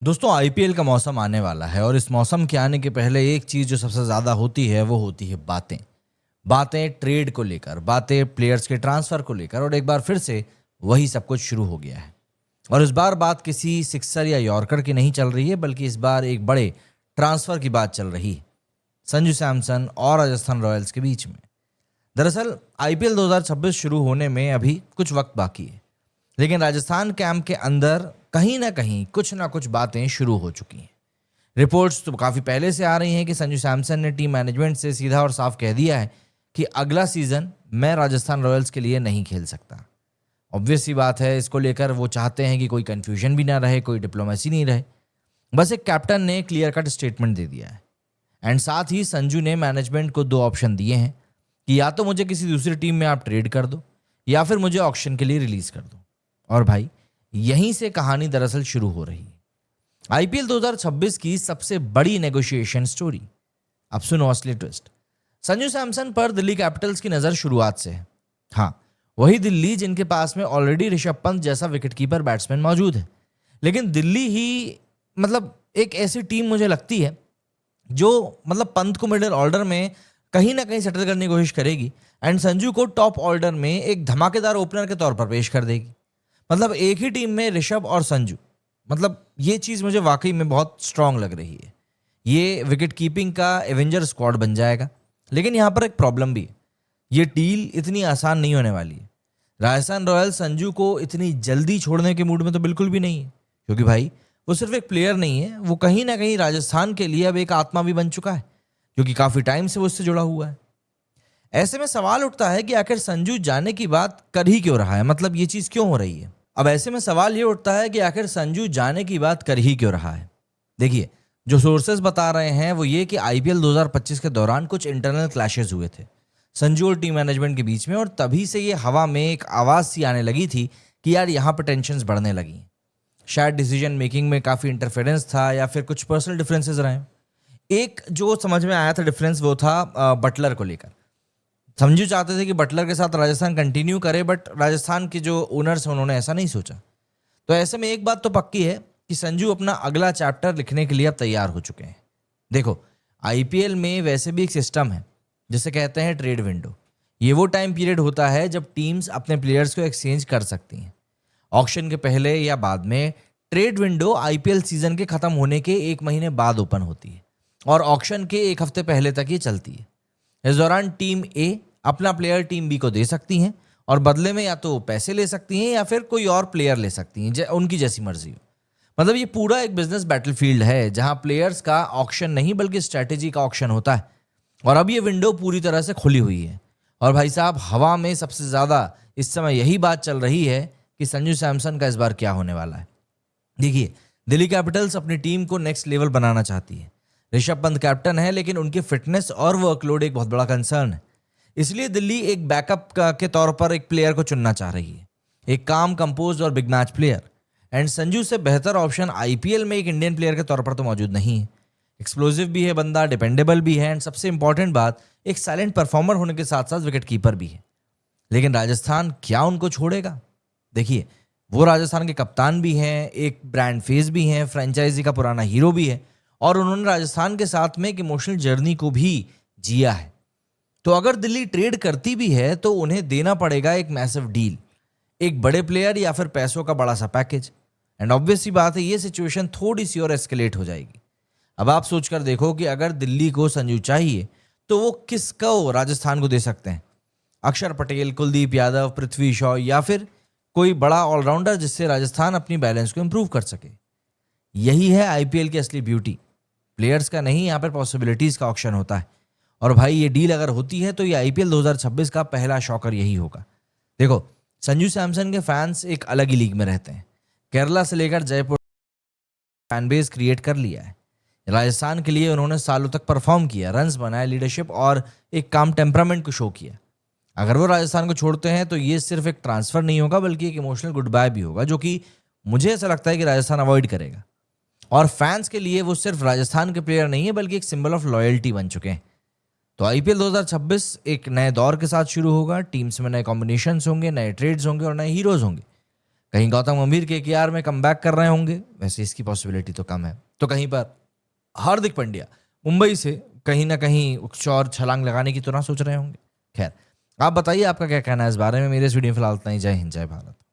दोस्तों आईपीएल का मौसम आने वाला है और इस मौसम के आने के पहले एक चीज़ जो सबसे ज़्यादा होती है वो होती है बातें। बातें ट्रेड को लेकर, बातें प्लेयर्स के ट्रांसफ़र को लेकर और एक बार फिर से वही सब कुछ शुरू हो गया है। और इस बार बात किसी सिक्सर या यॉर्कर की नहीं चल रही है, बल्कि इस बार एक बड़े ट्रांसफ़र की बात चल रही है, संजू सैमसन और राजस्थान रॉयल्स के बीच में। दरअसल आईपीएल 2026 शुरू होने में अभी कुछ वक्त बाकी है, लेकिन राजस्थान कैंप के अंदर कहीं ना कुछ बातें शुरू हो चुकी हैं। रिपोर्ट्स तो काफ़ी पहले से आ रही हैं कि संजू सैमसन ने टीम मैनेजमेंट से सीधा और साफ कह दिया है कि अगला सीज़न मैं राजस्थान रॉयल्स के लिए नहीं खेल सकता। ऑब्वियस सी बात है, इसको लेकर वो चाहते हैं कि कोई कन्फ्यूजन भी ना रहे, कोई डिप्लोमेसी नहीं रहे। बस एक कैप्टन ने क्लियर कट स्टेटमेंट दे दिया है। एंड साथ ही संजू ने मैनेजमेंट को दो ऑप्शन दिए हैं कि या तो मुझे किसी दूसरी टीम में आप ट्रेड कर दो या फिर मुझे ऑक्शन के लिए रिलीज कर दो। और भाई यहीं से कहानी दरअसल शुरू हो रही है। आईपीएल 2026 की सबसे बड़ी नेगोशिएशन स्टोरी। अब सुनो असली ट्विस्ट। संजू सैमसन पर दिल्ली कैपिटल्स की नज़र शुरुआत से है। हाँ, वही दिल्ली जिनके पास में ऑलरेडी ऋषभ पंत जैसा विकेटकीपर बैट्समैन मौजूद है। लेकिन दिल्ली ही एक ऐसी टीम मुझे लगती है जो पंत को मिडिल ऑर्डर में कहीं ना कहीं सेटल करने की कोशिश करेगी एंड संजू को टॉप ऑर्डर में एक धमाकेदार ओपनर के तौर पर पेश कर देगी। एक ही टीम में ऋषभ और संजू, ये चीज़ मुझे वाकई में बहुत स्ट्रांग लग रही है। ये विकेट कीपिंग का एवेंजर स्क्वाड बन जाएगा। लेकिन यहाँ पर एक प्रॉब्लम भी है, ये डील इतनी आसान नहीं होने वाली है। राजस्थान रॉयल्स संजू को इतनी जल्दी छोड़ने के मूड में तो बिल्कुल भी नहीं है, क्योंकि भाई वो सिर्फ एक प्लेयर नहीं है, वो कहीं ना कहीं राजस्थान के लिए अब एक आत्मा भी बन चुका है, क्योंकि काफ़ी टाइम से वो इससे जुड़ा हुआ है। ऐसे में सवाल उठता है कि आखिर संजू जाने की बात कर ही क्यों रहा है, ये चीज़ क्यों हो रही है। अब ऐसे में सवाल ये उठता है कि आखिर संजू जाने की बात कर ही क्यों रहा है। देखिए, जो सोर्सेज बता रहे हैं वो ये कि आईपीएल 2025 के दौरान कुछ इंटरनल क्लैशेस हुए थे संजू और टीम मैनेजमेंट के बीच में, और तभी से ये हवा में एक आवाज़ सी आने लगी थी कि यार यहाँ पर टेंशन्स बढ़ने लगी। शायद डिसीजन मेकिंग में काफ़ी इंटरफेरेंस था या फिर कुछ पर्सनल डिफरेंसेस रहे। एक जो समझ में आया था डिफरेंस, वो था बटलर को लेकर। संजू चाहते थे कि बटलर के साथ राजस्थान कंटिन्यू करे, बट राजस्थान के जो ओनर्स हैं उन्होंने ऐसा नहीं सोचा। तो ऐसे में एक बात तो पक्की है कि संजू अपना अगला चैप्टर लिखने के लिए अब तैयार हो चुके हैं। देखो, आईपीएल में वैसे भी एक सिस्टम है जिसे कहते हैं ट्रेड विंडो। ये वो टाइम पीरियड होता है जब टीम्स अपने प्लेयर्स को एक्सचेंज कर सकती हैं। ऑक्शन के पहले या बाद में ट्रेड विंडो आईपीएल सीजन के खत्म होने के 1 महीने बाद ओपन होती है और ऑक्शन के 1 हफ्ते पहले तक ये चलती है। इस दौरान टीम ए अपना प्लेयर टीम बी को दे सकती हैं और बदले में या तो पैसे ले सकती हैं या फिर कोई और प्लेयर ले सकती हैं, उनकी जैसी मर्जी हो। ये पूरा एक बिजनेस बैटलफील्ड है जहां प्लेयर्स का ऑक्शन नहीं बल्कि स्ट्रैटेजी का ऑक्शन होता है। और अब ये विंडो पूरी तरह से खुली हुई है। और भाई साहब, हवा में सबसे ज़्यादा इस समय यही बात चल रही है कि संजू सैमसन का इस बार क्या होने वाला है। देखिए, दिल्ली कैपिटल्स अपनी टीम को नेक्स्ट लेवल बनाना चाहती है। ऋषभ पंत कैप्टन है, लेकिन उनकी फिटनेस और वर्कलोड एक बहुत बड़ा कंसर्न है। इसलिए दिल्ली एक बैकअप के तौर पर एक प्लेयर को चुनना चाह रही है, एक काम कंपोज और big match player. And Sanju से बेहतर ऑप्शन आईपीएल में एक इंडियन प्लेयर के तौर पर तो मौजूद नहीं है। एक्सप्लोसिव भी है बंदा, डिपेंडेबल भी है, एंड सबसे इंपॉर्टेंट बात, एक साइलेंट परफॉर्मर होने के साथ साथ विकेट कीपर भी है। लेकिन राजस्थान क्या उनको छोड़ेगा? देखिए, वो राजस्थान के कप्तान भी हैं, एक ब्रांड फेस भी हैं, फ्रेंचाइजी का पुराना हीरो भी है, और उन्होंने राजस्थान के साथ में एक इमोशनल जर्नी को भी जिया है। तो अगर दिल्ली ट्रेड करती भी है तो उन्हें देना पड़ेगा एक मैसिव डील, एक बड़े प्लेयर या फिर पैसों का बड़ा सा पैकेज। एंड ऑब्वियस सी बात है, ये सिचुएशन थोड़ी सी और एस्केलेट हो जाएगी। अब आप सोचकर देखो कि अगर दिल्ली को संजू चाहिए तो वो किसको राजस्थान को दे सकते हैं? अक्षर पटेल, कुलदीप यादव, पृथ्वी शॉ, या फिर कोई बड़ा ऑलराउंडर जिससे राजस्थान अपनी बैलेंस को इंप्रूव कर सके। यही है आईपीएल की असली ब्यूटी। प्लेयर्स का नहीं, यहाँ पर पॉसिबिलिटीज का ऑक्शन होता है। और भाई, ये डील अगर होती है तो ये आईपीएल 2026 का पहला शॉकर यही होगा। देखो, संजू सैमसन के फैंस एक अलग ही लीग में रहते हैं। केरला से लेकर जयपुर फैन बेस क्रिएट कर लिया है। राजस्थान के लिए उन्होंने सालों तक परफॉर्म किया, रन्स बनाए, लीडरशिप और एक काम टेम्परामेंट को शो किया। अगर वो राजस्थान को छोड़ते हैं तो ये सिर्फ एक ट्रांसफर नहीं होगा बल्कि एक इमोशनल गुड बाय भी होगा, जो कि मुझे ऐसा लगता है कि राजस्थान अवॉइड करेगा। और फैंस के लिए वो सिर्फ राजस्थान के प्लेयर नहीं है बल्कि एक सिंबल ऑफ लॉयल्टी बन चुके हैं। तो आईपीएल 2026 एक नए दौर के साथ शुरू होगा। टीम्स में नए कॉम्बिनेशंस होंगे, नए ट्रेड्स होंगे और नए हीरोज होंगे। कहीं गौतम गंभीर के केकेआर में कमबैक कर रहे होंगे, वैसे इसकी पॉसिबिलिटी तो कम है। तो कहीं पर हार्दिक पांड्या मुंबई से कहीं ना कहीं कुछ और छलांग लगाने की तो ना सोच रहे होंगे। खैर, आप बताइए आपका क्या कहना है इस बारे में। मेरे इस वीडियो में फिलहाल इतना ही। जय हिंद, जय भारत।